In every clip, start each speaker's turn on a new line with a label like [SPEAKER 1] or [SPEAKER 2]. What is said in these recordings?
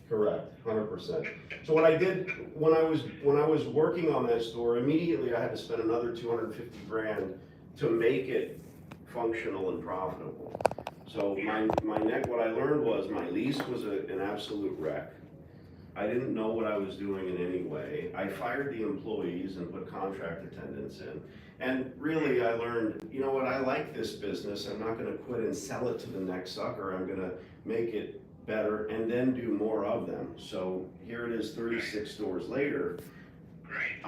[SPEAKER 1] Correct, 100%. So what I did when I was working on that store, immediately I had to spend another 250 grand to make it functional and profitable. So what I learned was my lease was an absolute wreck. I didn't know what I was doing in any way. I fired the employees and put contract attendants in. And really, I learned, you know what, I like this business. I'm not gonna quit and sell it to the next sucker. I'm gonna make it better and then do more of them. So here it is 36 stores later.
[SPEAKER 2] Great.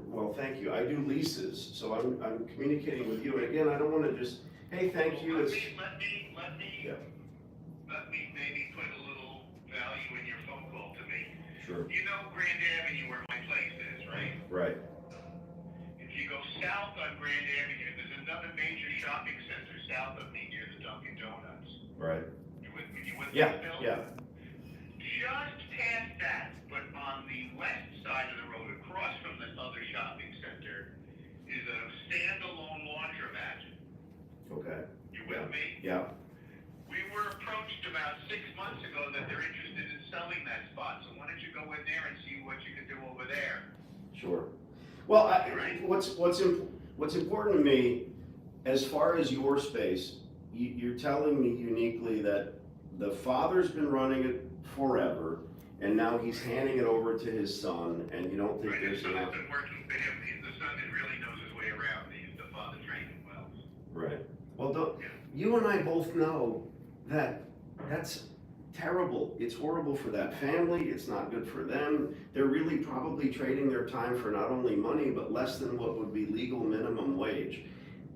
[SPEAKER 1] Well, thank you. I do leases. So I'm communicating with you. And again, I don't wanna just, hey, thank you.
[SPEAKER 2] Let me maybe put a little value in your phone call to me.
[SPEAKER 1] Sure.
[SPEAKER 2] You know Grand Avenue where my place is, right?
[SPEAKER 1] Right.
[SPEAKER 2] If you go south on Grand Avenue, there's another major shopping center south of me near the Dunkin' Donuts.
[SPEAKER 1] Right.
[SPEAKER 2] You with me? You with
[SPEAKER 1] Yeah,
[SPEAKER 2] me, Bill?
[SPEAKER 1] yeah.
[SPEAKER 2] Just past that, but on the west side of the road, across from the other shopping center, is a standalone laundromat.
[SPEAKER 1] Okay.
[SPEAKER 2] You with me?
[SPEAKER 1] Yeah.
[SPEAKER 2] We were approached about 6 months ago that they're interested in selling that spot, so why don't you go in there and see what you can do over there?
[SPEAKER 1] Sure. Well, what's important to me, as far as your space, you're telling me uniquely that the father's been running it forever, and now he's handing it over to his son, and you don't think
[SPEAKER 2] Right,
[SPEAKER 1] there's
[SPEAKER 2] the son
[SPEAKER 1] enough.
[SPEAKER 2] has been working for him. The son that really knows his way around. The father trained him well.
[SPEAKER 1] Right. Well,
[SPEAKER 2] Yeah.
[SPEAKER 1] you and I both know that that's terrible. It's horrible for that family. It's not good for them. They're really probably trading their time for not only money, but less than what would be legal minimum wage.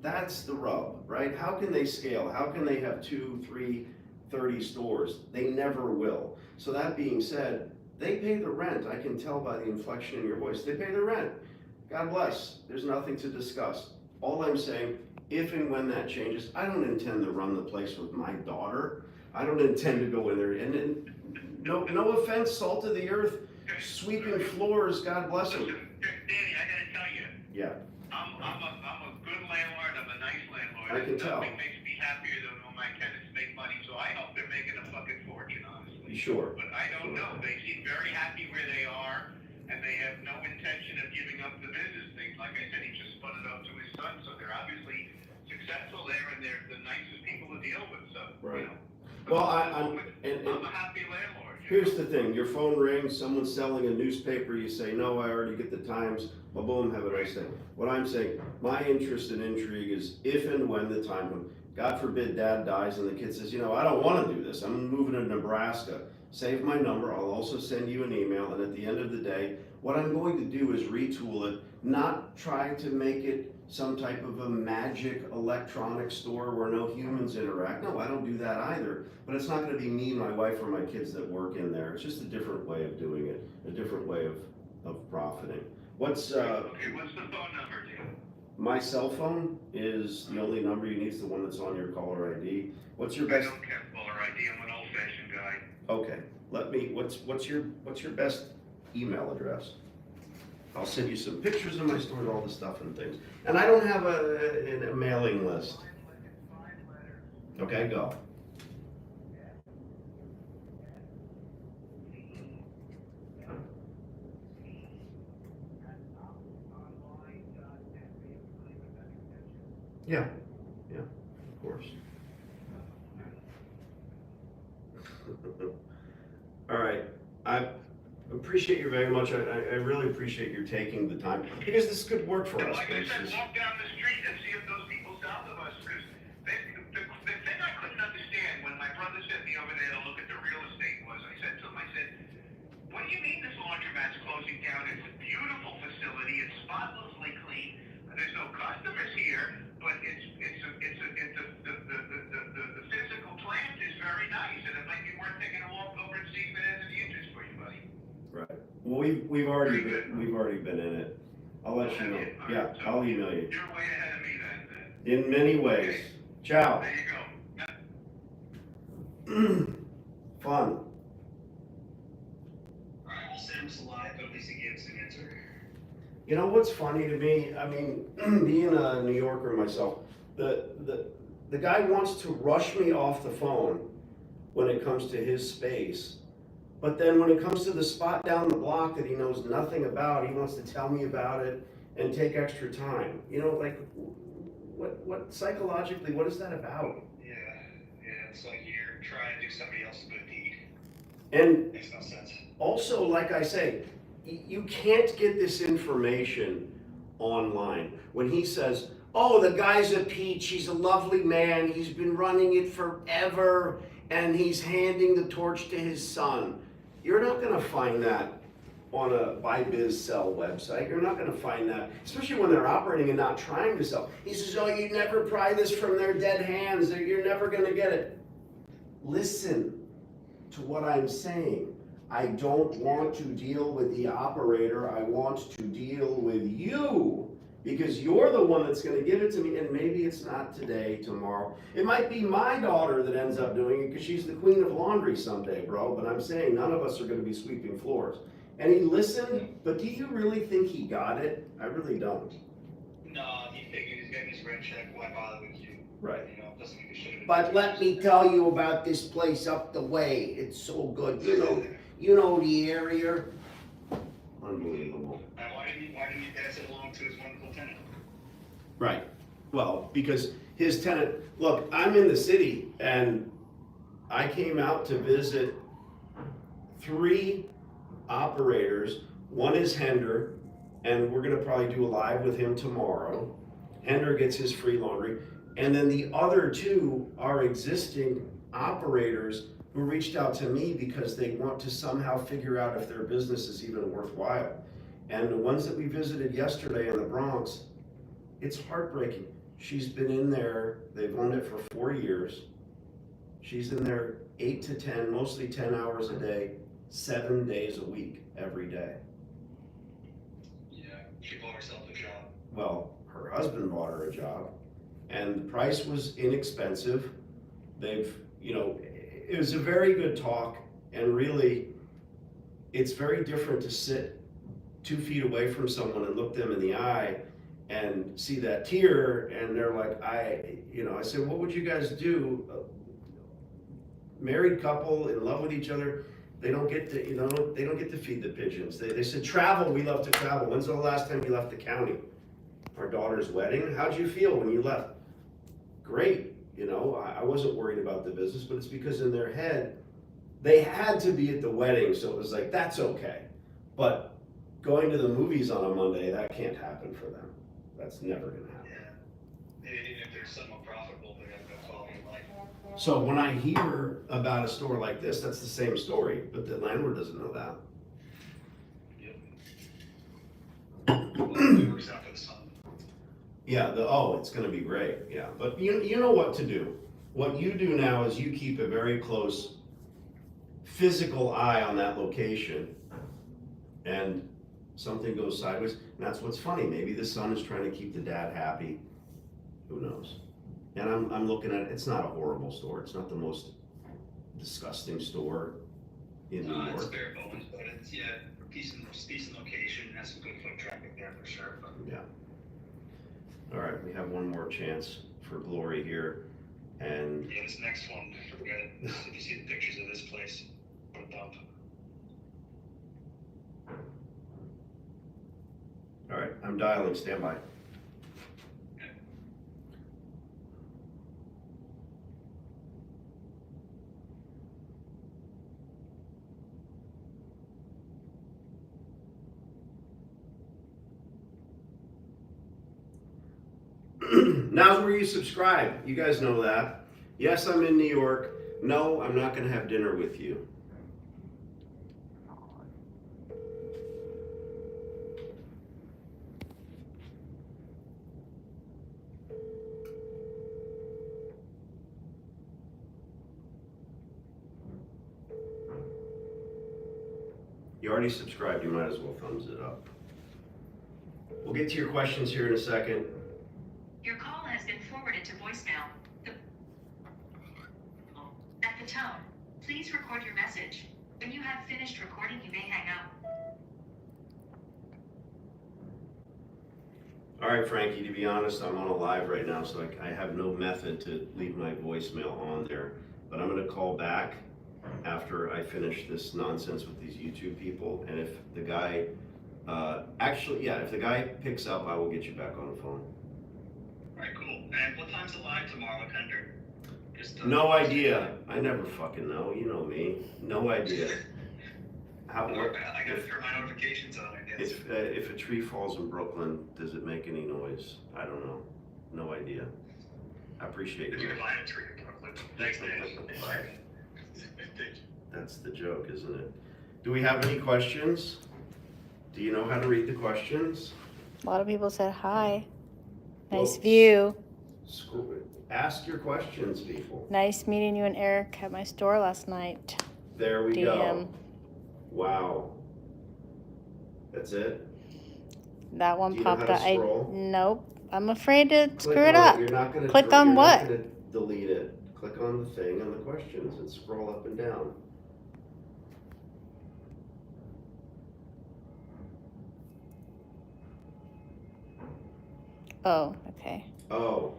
[SPEAKER 1] That's the rub, right? How can they scale? How can they have 2, 3, 30 stores? They never will. So that being said, they pay the rent. I can tell by the inflection in your voice. They pay the rent. God bless. There's nothing to discuss. All I'm saying, if and when that changes, I don't intend to run the place with my daughter. I don't intend to go in there and no offense, salt of the earth, sweeping floors, God bless them.
[SPEAKER 2] Listen, Danny, I gotta tell you,
[SPEAKER 1] Yeah,
[SPEAKER 2] I'm a good landlord. I'm a nice landlord.
[SPEAKER 1] I can tell.
[SPEAKER 2] Nothing makes me happier than when my tenants make money. So I hope they're making a fucking fortune, honestly.
[SPEAKER 1] sure.
[SPEAKER 2] But I don't know. They seem very happy where they are, and they have no intention of giving up the business thing. Like I said, he just spun it up to his son, so they're obviously successful there, and they're the nicest people to deal with. So,
[SPEAKER 1] Right.
[SPEAKER 2] you know.
[SPEAKER 1] Well,
[SPEAKER 2] I'm a happy landlord.
[SPEAKER 1] Here's the thing, your phone rings, someone's selling a newspaper, you say, no, I already get the Times, well, boom, have a nice day. What I'm saying, my interest and intrigue is if and when the time comes, God forbid dad dies and the kid says, you know, I don't wanna do this, I'm moving to Nebraska. Save my number, I'll also send you an email, and at the end of the day, what I'm going to do is retool it, not try to make it some type of a magic electronic store where no humans interact. No, I don't do that either. But it's not gonna be me, my wife, or my kids that work in there. It's just a different way of doing it, a different way of profiting. What's
[SPEAKER 2] Okay, what's the phone number, Jim?
[SPEAKER 1] my cell phone is the only number you need, is the one that's on your caller ID. What's your
[SPEAKER 2] I
[SPEAKER 1] best?
[SPEAKER 2] don't care caller ID. I'm an old-fashioned guy.
[SPEAKER 1] Okay, what's your best email address? I'll send you some pictures of my store and all the stuff and things. And I don't have a mailing list. Okay, go. Yeah, of course. All right, I appreciate you very much. I really appreciate your taking the time, because this could work for us.
[SPEAKER 2] Like I said,
[SPEAKER 1] It's just-
[SPEAKER 2] walk down the street and see if those people south of us, because the thing I couldn't understand when my brother sent me over there to look at the real estate was, I said to him, what do you mean this laundromat's closing down? It's a beautiful facility, it's spotlessly clean, there's no customers here, but the physical plant is very nice, and it might be worth taking a walk over and seeing if it has any interest for you, buddy.
[SPEAKER 1] Right. Well, we've already been in it. I'll let you know. Yeah, I'll email you.
[SPEAKER 2] You're way ahead of me then.
[SPEAKER 1] In many ways.
[SPEAKER 2] Okay.
[SPEAKER 1] Ciao.
[SPEAKER 2] There you go.
[SPEAKER 1] Fun.
[SPEAKER 2] Alright, we'll send him some live, but at least he gives an answer.
[SPEAKER 1] You know what's funny to me? I mean, being a New Yorker myself, the guy wants to rush me off the phone when it comes to his space, But then when it comes to the spot down the block that he knows nothing about, he wants to tell me about it and take extra time. You know, like, what psychologically, what is that about?
[SPEAKER 2] Yeah, it's like you're trying to do somebody else's good deed.
[SPEAKER 1] And
[SPEAKER 2] Makes no sense.
[SPEAKER 1] also, like I say, you can't get this information online. When he says, oh, the guy's a peach, he's a lovely man, he's been running it forever, and he's handing the torch to his son. You're not gonna find that on a buy biz sell website. You're not gonna find that, especially when they're operating and not trying to sell. He says, oh, you never pry this from their dead hands, you're never gonna get it. Listen to what I'm saying. I don't want to deal with the operator, I want to deal with you. Because you're the one that's gonna give it to me, and maybe it's not today, tomorrow. It might be my daughter that ends up doing it because she's the queen of laundry someday, bro. But I'm saying none of us are gonna be sweeping floors. And he listened, but do you really think he got it? I really don't.
[SPEAKER 2] No, he figured he's getting his rent check, why bother with you?
[SPEAKER 1] Right.
[SPEAKER 2] You know, doesn't think he should have.
[SPEAKER 1] But let me tell you about this place up the way. It's so good. You know the area. Unbelievable.
[SPEAKER 2] And why didn't he pass it along to his wonderful tenant?
[SPEAKER 1] Right. Well, because his tenant, look, I'm in the city and I came out to visit 3 operators. One is Hender, and we're gonna probably do a live with him tomorrow. Hender gets his free laundry. And then the other 2 are existing operators who reached out to me because they want to somehow figure out if their business is even worthwhile. And the ones that we visited yesterday in the Bronx, it's heartbreaking. She's been in there, they've owned it for 4 years. She's in there 8 to 10, mostly 10 hours a day, 7 days a week, every day.
[SPEAKER 2] Yeah, she bought herself a job.
[SPEAKER 1] Well, her husband bought her a job, and the price was inexpensive. They've, it was a very good talk, and really, it's very different to sit 2 feet away from someone and look them in the eye and see that tear, and they're like, I said, what would you guys do? Married couple in love with each other, they don't get to, they don't get to feed the pigeons. They said, travel, we love to travel. When's the last time you left the county? Our daughter's wedding. How'd you feel when you left? Great. I wasn't worried about the business, but it's because in their head, they had to be at the wedding, so it was like, that's okay. But going to the movies on a Monday, that can't happen for them. That's never gonna happen.
[SPEAKER 2] Yeah. Even if they're somewhat profitable, they have no quality of life.
[SPEAKER 1] So when I hear about a store like this, that's the same story, but the landlord doesn't know that.
[SPEAKER 2] Yep. Well, it works out for the son.
[SPEAKER 1] Yeah, it's gonna be great, yeah. But you know what to do. What you do now is you keep a very close physical eye on that location, and something goes sideways, and that's what's funny. Maybe the son is trying to keep the dad happy. Who knows? And I'm looking at it, it's not a horrible store. It's not the most disgusting store in New York.
[SPEAKER 2] It's bare bones, but it's, decent location, has some good foot traffic there for sure. But.
[SPEAKER 1] Yeah. All right, we have one more chance for glory here, and
[SPEAKER 2] yeah, this next one, forget it. If you see the pictures of this place, what a dump.
[SPEAKER 1] all right, I'm dialing, stand by. Now's where you subscribe. You guys know that. Yes, I'm in New York. No, I'm not going to have dinner with you. You already subscribed. You might as well thumbs it up. We'll get to your questions here in a second.
[SPEAKER 3] Your call has been forwarded to voicemail. At the tone, please record your message. When you have finished recording, you may hang up.
[SPEAKER 1] All right, Frankie, to be honest, I'm on a live right now, so I have no method to leave my voicemail on there. But I'm going to call back after I finish this nonsense with these YouTube people. And if the guy, if the guy picks up, I will get you back on the phone.
[SPEAKER 2] Alright, cool. And what time's the live tomorrow, Tender?
[SPEAKER 1] No idea. I never fucking know. You know me. No idea.
[SPEAKER 2] I gotta turn my notifications on, I guess.
[SPEAKER 1] If a tree falls in Brooklyn, does it make any noise? I don't know. No idea. I appreciate
[SPEAKER 2] If
[SPEAKER 1] you.
[SPEAKER 2] you find a tree in Brooklyn. Thanks, man. Bye.
[SPEAKER 1] That's the joke, isn't it? Do we have any questions? Do you know how to read the questions?
[SPEAKER 4] A lot of people said hi. Nice
[SPEAKER 1] Well,
[SPEAKER 4] view.
[SPEAKER 1] Ask your questions, people.
[SPEAKER 4] Nice meeting you and Eric at my store last night.
[SPEAKER 1] There we
[SPEAKER 4] DM.
[SPEAKER 1] go. Wow. That's it?
[SPEAKER 4] That one
[SPEAKER 1] Do you know
[SPEAKER 4] popped
[SPEAKER 1] how
[SPEAKER 4] up.
[SPEAKER 1] to scroll?
[SPEAKER 4] Nope. I'm afraid to screw
[SPEAKER 1] Click
[SPEAKER 4] it
[SPEAKER 1] on
[SPEAKER 4] up.
[SPEAKER 1] You're not gonna,
[SPEAKER 4] Click on
[SPEAKER 1] you're
[SPEAKER 4] what?
[SPEAKER 1] not gonna delete it. Click on the thing on the questions and scroll up and down.
[SPEAKER 4] Oh, okay.
[SPEAKER 1] Oh,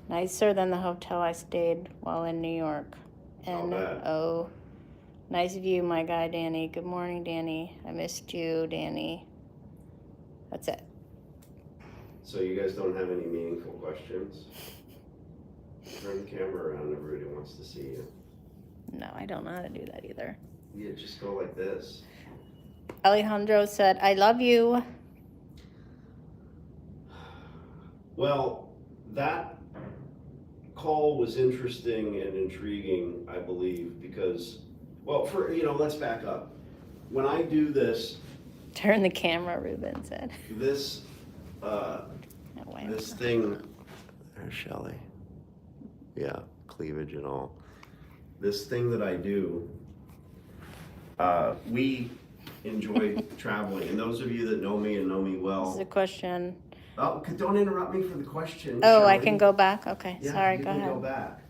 [SPEAKER 4] Nicer than the hotel I stayed while in New York.
[SPEAKER 1] I'll bet.
[SPEAKER 4] Oh, nice view, my guy Danny. Good morning, Danny. I missed you, Danny. That's it.
[SPEAKER 1] so you guys don't have any meaningful questions? Turn the camera around, everybody wants to see you.
[SPEAKER 4] No, I don't know how to do that either.
[SPEAKER 1] Yeah, just go like this.
[SPEAKER 4] Alejandro said, I love you.
[SPEAKER 1] Well, that call was interesting and intriguing, I believe, because, well, let's back up. When I do this,
[SPEAKER 4] Turn the camera, Ruben said.
[SPEAKER 1] this
[SPEAKER 4] No way.
[SPEAKER 1] this thing, there's Shelly. Yeah, cleavage and all. This thing that I do, we enjoy traveling. And those of you that know me and know me
[SPEAKER 4] This is a
[SPEAKER 1] well,
[SPEAKER 4] question.
[SPEAKER 1] don't interrupt me for the question.
[SPEAKER 4] Oh, I
[SPEAKER 1] Shelley.
[SPEAKER 4] can go back? Okay,
[SPEAKER 1] Yeah,
[SPEAKER 4] sorry,
[SPEAKER 1] you
[SPEAKER 4] go
[SPEAKER 1] can
[SPEAKER 4] ahead.
[SPEAKER 1] go back.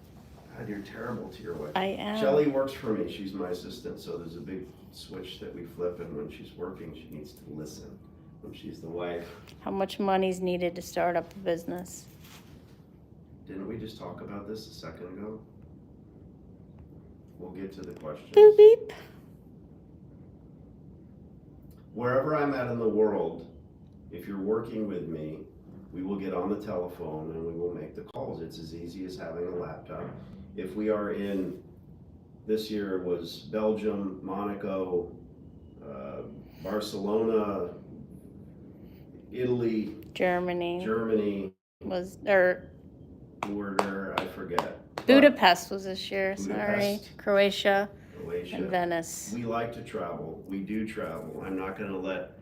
[SPEAKER 1] God, you're terrible to your wife.
[SPEAKER 4] I am.
[SPEAKER 1] Shelly works for me. She's my assistant, so there's a big switch that we flip, and when she's working, she needs to listen. When she's the wife.
[SPEAKER 4] How much money's needed to start up a business?
[SPEAKER 1] Didn't we just talk about this a second ago? We'll get to the questions.
[SPEAKER 4] Boop beep.
[SPEAKER 1] Wherever I'm at in the world, if you're working with me, we will get on the telephone and we will make the calls. It's as easy as having a laptop. If we are in, this year it was Belgium, Monaco, Barcelona, Italy,
[SPEAKER 4] Germany
[SPEAKER 1] was, I forget.
[SPEAKER 4] Budapest was this year, sorry.
[SPEAKER 1] Budapest.
[SPEAKER 4] Croatia
[SPEAKER 1] Croatia.
[SPEAKER 4] and Venice.
[SPEAKER 1] We like to travel. We do travel. I'm not going to let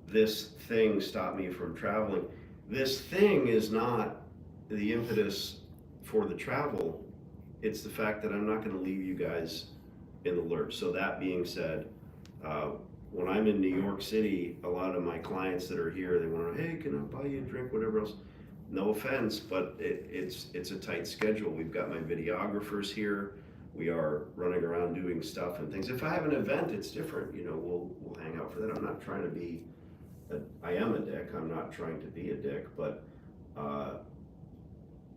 [SPEAKER 1] this thing stop me from traveling. This thing is not the impetus for the travel. It's the fact that I'm not going to leave you guys in the lurch. So that being said, when I'm in New York City, a lot of my clients that are here, they want to, hey, can I buy you a drink, whatever else. No offense, but it's a tight schedule. We've got my videographers here. We are running around doing stuff and things. If I have an event, it's different. We'll hang out for that. I'm not trying to be, I am a dick. I'm not trying to be a dick, but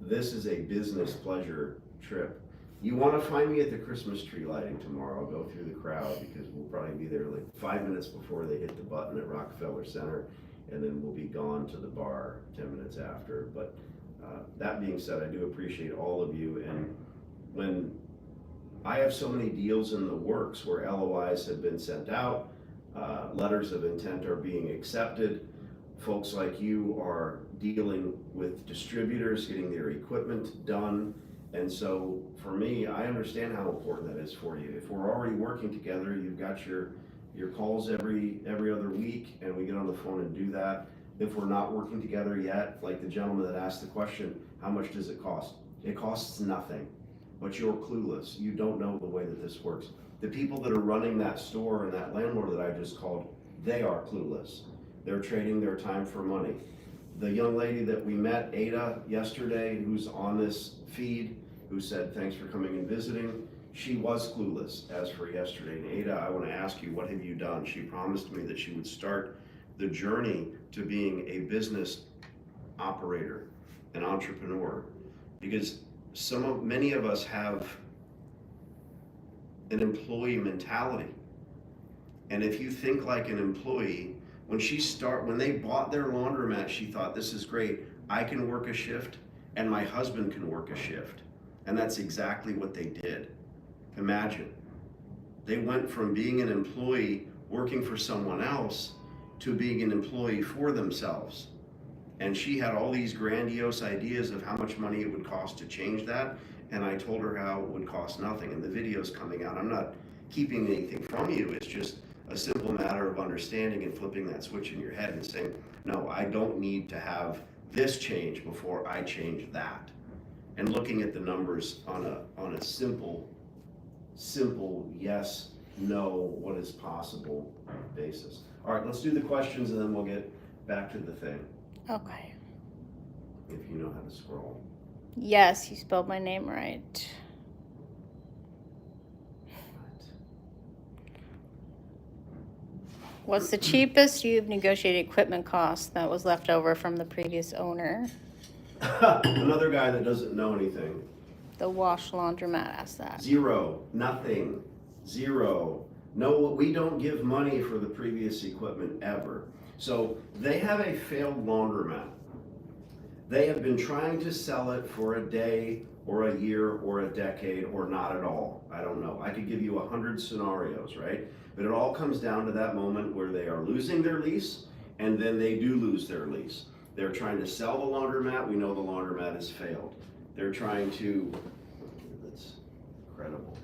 [SPEAKER 1] this is a business pleasure trip. You want to find me at the Christmas tree lighting tomorrow. I'll go through the crowd because we'll probably be there like 5 minutes before they hit the button at Rockefeller Center, and then we'll be gone to the bar 10 minutes after. But that being said, I do appreciate all of you. And when I have so many deals in the works where LOIs have been sent out, letters of intent are being accepted, folks like you are dealing with distributors, getting their equipment done. And so for me, I understand how important that is for you. If we're already working together, you've got your calls every other week, and we get on the phone and do that. If we're not working together yet, like the gentleman that asked the question, how much does it cost? It costs nothing, but you're clueless. You don't know the way that this works. The people that are running that store and that landlord that I just called, they are clueless. They're trading their time for money. The young lady that we met, Ada, yesterday, who's on this feed, who said, thanks for coming and visiting, she was clueless as for yesterday. And Ada, I want to ask you, what have you done? She promised me that she would start the journey to being a business operator, an entrepreneur, because many of us have an employee mentality. And if you think like an employee, when they bought their laundromat, she thought, this is great. I can work a shift and my husband can work a shift. And that's exactly what they did. Imagine. They went from being an employee working for someone else to being an employee for themselves. And she had all these grandiose ideas of how much money it would cost to change that. And I told her how it would cost nothing. And the video's coming out. I'm not keeping anything from you. It's just a simple matter of understanding and flipping that switch in your head and saying, no, I don't need to have this change before I change that. And looking at the numbers on a simple yes, no, what is possible basis. All right, let's do the questions and then we'll get back to the thing.
[SPEAKER 4] Okay.
[SPEAKER 1] If you know how to scroll.
[SPEAKER 4] Yes, you spelled my name right. What's the cheapest you've negotiated equipment cost that was left over from the previous owner?
[SPEAKER 1] Another guy that doesn't know anything.
[SPEAKER 4] The Wash Laundromat asked that.
[SPEAKER 1] Zero, nothing, zero. No, we don't give money for the previous equipment ever. So they have a failed laundromat. They have been trying to sell it for a day or a year or a decade or not at all. I don't know. I could give you 100 scenarios, right? But it all comes down to that moment where they are losing their lease and then they do lose their lease. They're trying to sell the laundromat. We know the laundromat has failed. They're trying to, that's incredible.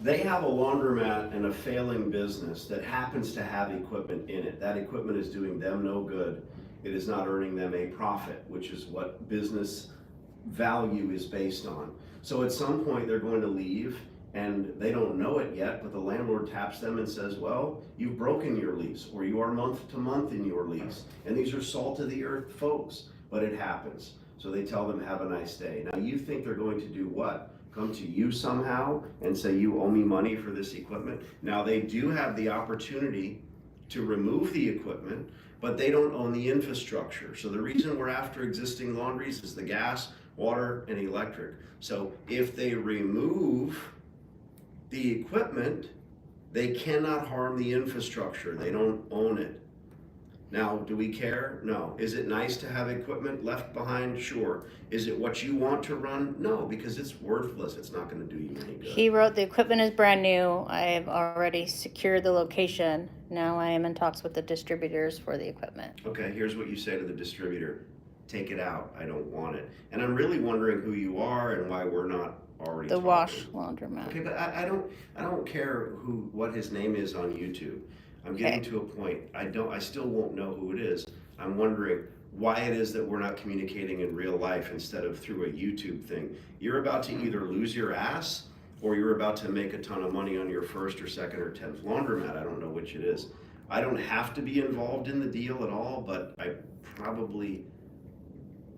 [SPEAKER 1] They have a laundromat and a failing business that happens to have equipment in it. That equipment is doing them no good. It is not earning them a profit, which is what business value is based on. So at some point they're going to leave and they don't know it yet, but the landlord taps them and says, well, you've broken your lease or you are month to month in your lease. And these are salt of the earth folks, but it happens. So they tell them, have a nice day. Now you think they're going to do what? Come to you somehow and say, you owe me money for this equipment. Now they do have the opportunity to remove the equipment, but they don't own the infrastructure. So the reason we're after existing laundries is the gas, water, and electric. So if they remove the equipment, they cannot harm the infrastructure. They don't own it. Now, do we care? No. Is it nice to have equipment left behind? Sure. Is it what you want to run? No, because it's worthless. It's not going to do you any good.
[SPEAKER 4] He wrote, the equipment is brand new. I have already secured the location. Now I am in talks with the distributors for the equipment.
[SPEAKER 1] Okay, here's what you say to the distributor. Take it out. I don't want it. And I'm really wondering who you are and why we're not already
[SPEAKER 4] The
[SPEAKER 1] talking.
[SPEAKER 4] Wash Laundromat.
[SPEAKER 1] Okay, but I don't care what his name is on YouTube. I'm getting to a point. I still won't know who it is. I'm wondering why it is that we're not communicating in real life instead of through a YouTube thing. You're about to either lose your ass or you're about to make a ton of money on your first or second or 10th laundromat. I don't know which it is. I don't have to be involved in the deal at all, but I probably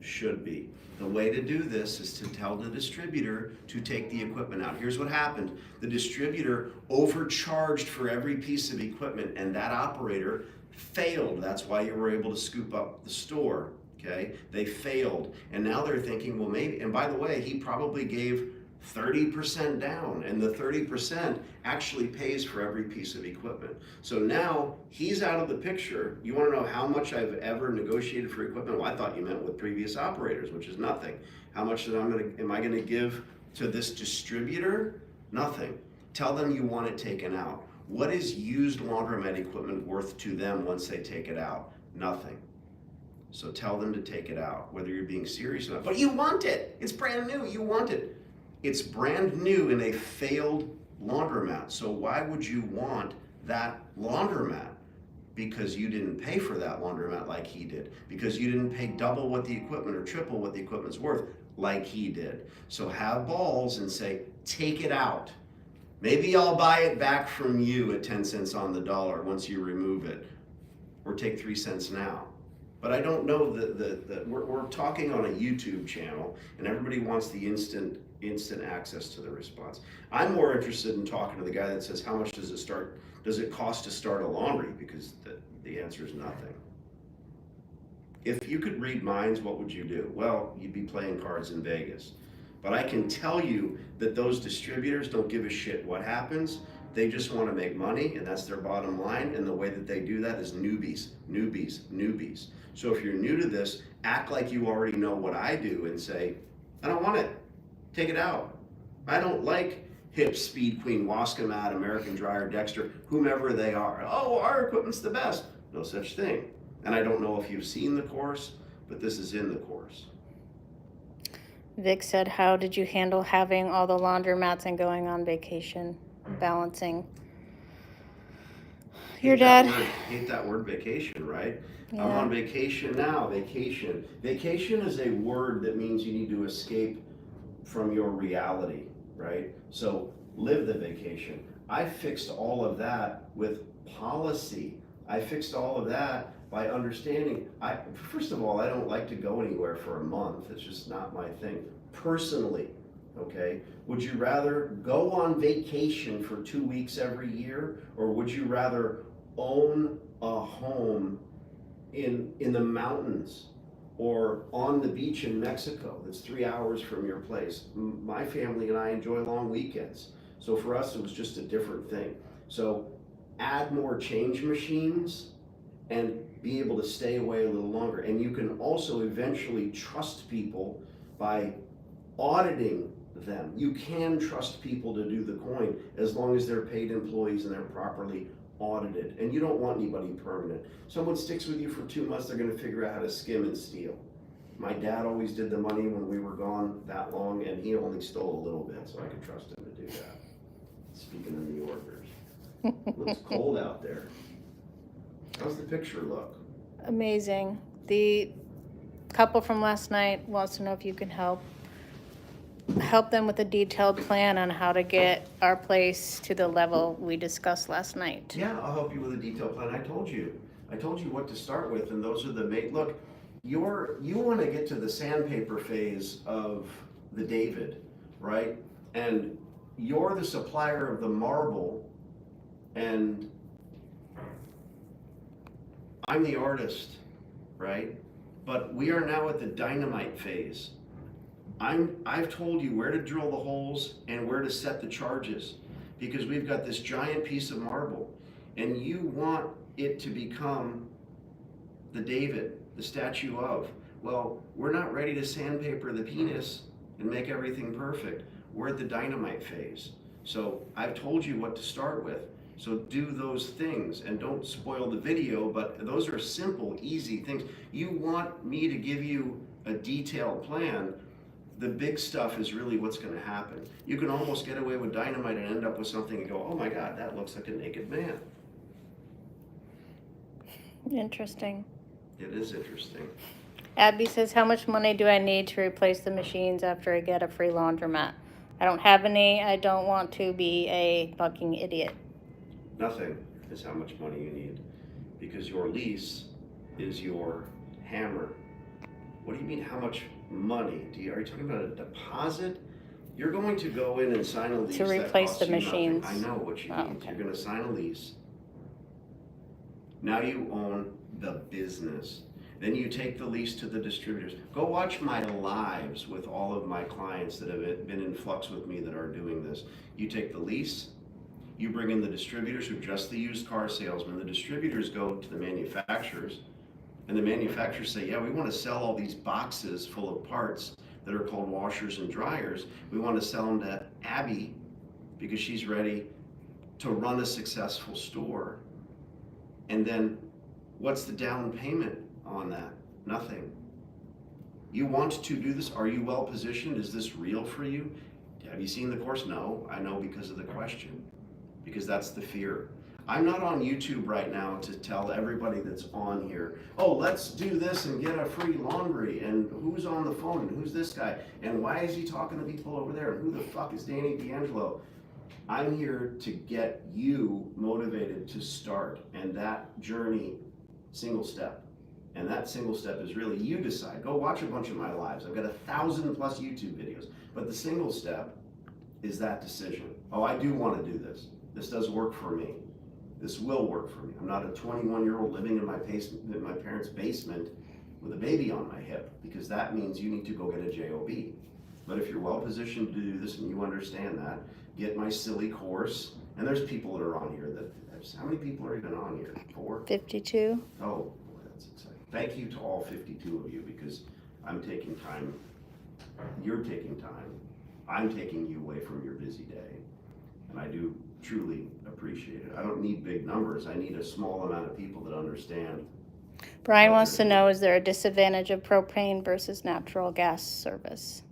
[SPEAKER 1] should be. The way to do this is to tell the distributor to take the equipment out. Here's what happened. The distributor overcharged for every piece of equipment and that operator failed. That's why you were able to scoop up the store, okay? They failed. And now they're thinking, well, maybe, and by the way, he probably gave 30% down, and the 30% actually pays for every piece of equipment. So now he's out of the picture. You want to know how much I've ever negotiated for equipment? Well, I thought you meant with previous operators, which is nothing. How much am I going to give to this distributor? Nothing. Tell them you want it taken out. What is used laundromat equipment worth to them once they take it out? Nothing. So tell them to take it out, whether you're being serious or not. But you want it. It's brand new. You want it. It's brand new in a failed laundromat. So why would you want that laundromat? Because you didn't pay for that laundromat like he did. Because you didn't pay double what the equipment or triple what the equipment's worth like he did. So have balls and say, take it out. Maybe I'll buy it back from you at 10 cents on the dollar once you remove it. Or take 3 cents now. But I don't know we're talking on a YouTube channel and everybody wants the instant access to the response. I'm more interested in talking to the guy that says, how much does it cost to start a laundry? Because the answer is nothing. If you could read minds, what would you do? Well, you'd be playing cards in Vegas. But I can tell you that those distributors don't give a shit what happens. They just want to make money, and that's their bottom line. And the way that they do that is newbies, newbies, newbies. So if you're new to this, act like you already know what I do and say, I don't want it. Take it out. I don't like Hip, Speed Queen, Wascomat, American Dryer, Dexter, whomever they are. Oh, our equipment's the best. No such thing. And I don't know if you've seen the course, but this is in the course.
[SPEAKER 4] Vic said, how did you handle having all the laundromats and going on vacation, balancing? Your dad.
[SPEAKER 1] Hate that word vacation, right?
[SPEAKER 4] Yeah.
[SPEAKER 1] I'm on vacation now, vacation. Vacation is a word that means you need to escape from your reality, right? So live the vacation. I fixed all of that with policy. I fixed all of that by understanding. First of all, I don't like to go anywhere for a month. It's just not my thing. Personally, okay? Would you rather go on vacation for 2 weeks every year, or would you rather own a home in the mountains or on the beach in Mexico that's 3 hours from your place? My family and I enjoy long weekends. So for us, it was just a different thing. So add more change machines and be able to stay away a little longer. And you can also eventually trust people by auditing them. You can trust people to do the coin as long as they're paid employees and they're properly audited. And you don't want anybody permanent. Someone sticks with you for 2 months, they're gonna figure out how to skim and steal. My dad always did the money when we were gone that long, and he only stole a little bit, so I could trust him to do that. Speaking of New Yorkers. Looks cold out there. How's the picture look?
[SPEAKER 4] Amazing. The couple from last night wants to know if you can help them with a detailed plan on how to get our place to the level we discussed last night.
[SPEAKER 1] Yeah, I'll help you with a detailed plan. I told you what to start with, and those are the look, you want to get to the sandpaper phase of the David, right? And you're the supplier of the marble, and I'm the artist, right? But we are now at the dynamite phase. I've told you where to drill the holes and where to set the charges, because we've got this giant piece of marble, and you want it to become the David, the statue of. Well, we're not ready to sandpaper the penis and make everything perfect. We're at the dynamite phase. So I've told you what to start with. So do those things and don't spoil the video, but those are simple, easy things. You want me to give you a detailed plan. The big stuff is really what's going to happen. You can almost get away with dynamite and end up with something and go, oh my God, that looks like a naked man.
[SPEAKER 4] Interesting.
[SPEAKER 1] It is interesting.
[SPEAKER 4] Abby says, how much money do I need to replace the machines after I get a free laundromat? I don't have any. I don't want to be a fucking idiot.
[SPEAKER 1] Nothing is how much money you need, because your lease is your hammer. What do you mean, how much money? Are you talking about a deposit? You're going to go in and sign a lease
[SPEAKER 4] To replace
[SPEAKER 1] that costs
[SPEAKER 4] the
[SPEAKER 1] you
[SPEAKER 4] machines.
[SPEAKER 1] nothing. I know what you mean.
[SPEAKER 4] Okay.
[SPEAKER 1] You're going to sign a lease. Now you own the business. Then you take the lease to the distributors. Go watch my lives with all of my clients that have been in flux with me that are doing this. You take the lease, you bring in the distributors who are just the used car salesmen. The distributors go to the manufacturers, and the manufacturers say, yeah, we want to sell all these boxes full of parts that are called washers and dryers. We want to sell them to Abby because she's ready to run a successful store. And then what's the down payment on that? Nothing. You want to do this? Are you well positioned? Is this real for you? Have you seen the course? No, I know because of the question, because that's the fear. I'm not on YouTube right now to tell everybody that's on here, oh, let's do this and get a free laundry, and who's on the phone, and who's this guy, and why is he talking to people over there, and who the fuck is Danny D'Angelo? I'm here to get you motivated to start, and that journey, single step. And that single step is really, you decide. Go watch a bunch of my lives. I've got 1,000+ YouTube videos. But the single step is that decision. Oh, I do want to do this. This does work for me. This will work for me. I'm not a 21-year-old living in my parents' basement with a baby on my hip, because that means you need to go get a JOB. But if you're well positioned to do this and you understand that, get my silly course. And there's people that are on here how many people are even on here? 4?
[SPEAKER 4] 52.
[SPEAKER 1] Oh, boy, that's exciting. Thank you to all 52 of you, because I'm taking time, you're taking time, I'm taking you away from your busy day. And I do truly appreciate it. I don't need big numbers. I need a small amount of people that understand.
[SPEAKER 4] Brian wants to know, is there a disadvantage of propane versus natural gas service?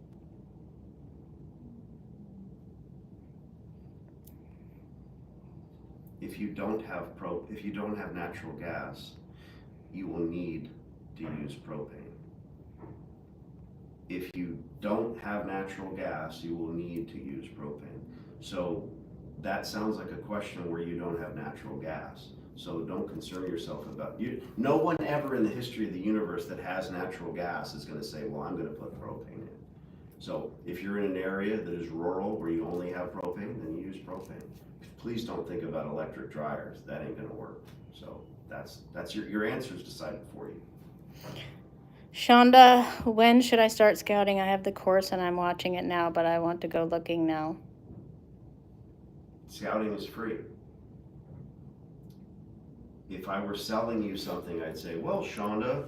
[SPEAKER 1] If you don't have natural gas, you will need to use propane. If you don't have natural gas, you will need to use propane. So that sounds like a question where you don't have natural gas. So don't concern yourself about you. No one ever in the history of the universe that has natural gas is going to say, well, I'm going to put propane in. So if you're in an area that is rural where you only have propane, then you use propane. Please don't think about electric dryers. That ain't gonna work. So that's your answer's decided for you.
[SPEAKER 4] Shonda, when should I start scouting? I have the course and I'm watching it now, but I want to go looking now.
[SPEAKER 1] Scouting is free. If I were selling you something, I'd say, well, Shonda,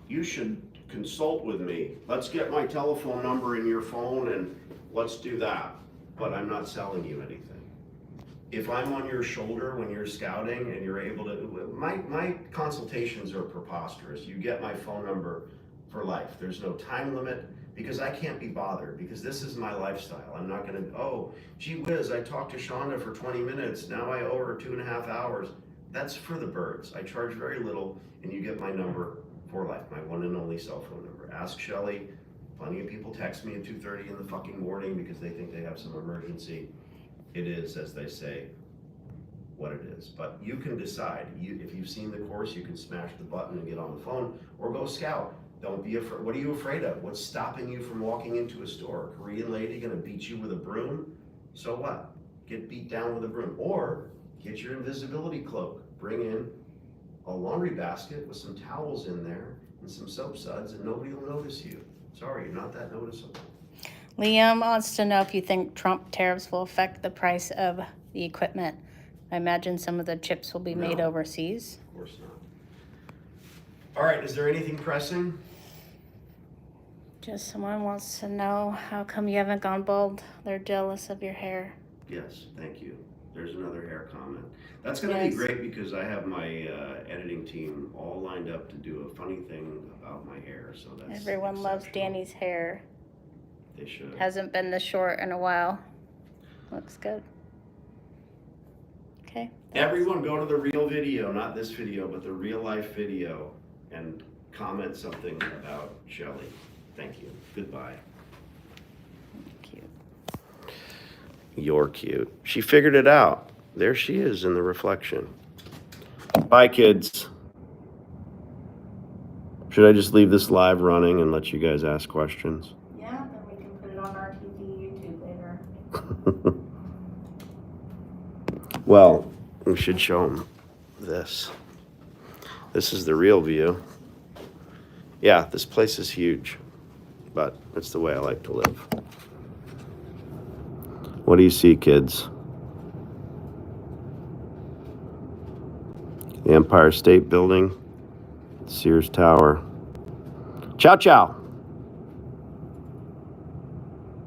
[SPEAKER 1] you should consult with me. Let's get my telephone number in your phone and let's do that. But I'm not selling you anything. If I'm on your shoulder when you're scouting and you're able to, my consultations are preposterous. You get my phone number for life. There's no time limit because I can't be bothered because this is my lifestyle. I'm not gonna, oh, gee whiz, I talked to Shonda for 20 minutes. Now I owe her 2.5 hours. That's for the birds. I charge very little and you get my number for life, my one and only cell phone number. Ask Shelly. Plenty of people text me at 2:30 in the fucking morning because they think they have some emergency. It is, as they say, what it is. But you can decide. If you've seen the course, you can smash the button and get on the phone or go scout. Don't be afraid. What are you afraid of? What's stopping you from walking into a store? A Korean lady gonna beat you with a broom? So what? Get beat down with a broom. Or get your invisibility cloak. Bring in a laundry basket with some towels in there and some soap suds and nobody will notice you. Sorry, you're not that noticeable.
[SPEAKER 4] Liam wants to know if you think Trump tariffs will affect the price of the equipment. I imagine some of the chips will be made overseas.
[SPEAKER 1] Of course not. All right, is there anything pressing?
[SPEAKER 4] Just someone wants to know, how come you haven't gone bald? They're jealous of your hair.
[SPEAKER 1] Yes, thank you. There's another hair comment. That's going to be great because I have my editing team all lined up to do a funny thing about my hair. So that's
[SPEAKER 4] Everyone loves Danny's hair.
[SPEAKER 1] They should.
[SPEAKER 4] Hasn't been this short in a while. Looks good. Okay.
[SPEAKER 1] Everyone go to the real video, not this video, but the real life video, and comment something about Shelly. Thank you. Goodbye.
[SPEAKER 4] Cute.
[SPEAKER 1] You're cute. She figured it out. There she is in the reflection. Bye, kids. Should I just leave this live running and let you guys ask questions?
[SPEAKER 4] Yeah, then we can put it on our TV, YouTube later.
[SPEAKER 1] Well, we should show them this. This is the real view. Yeah, this place is huge, but it's the way I like to live. What do you see, kids? The Empire State Building, Sears Tower. Ciao, ciao.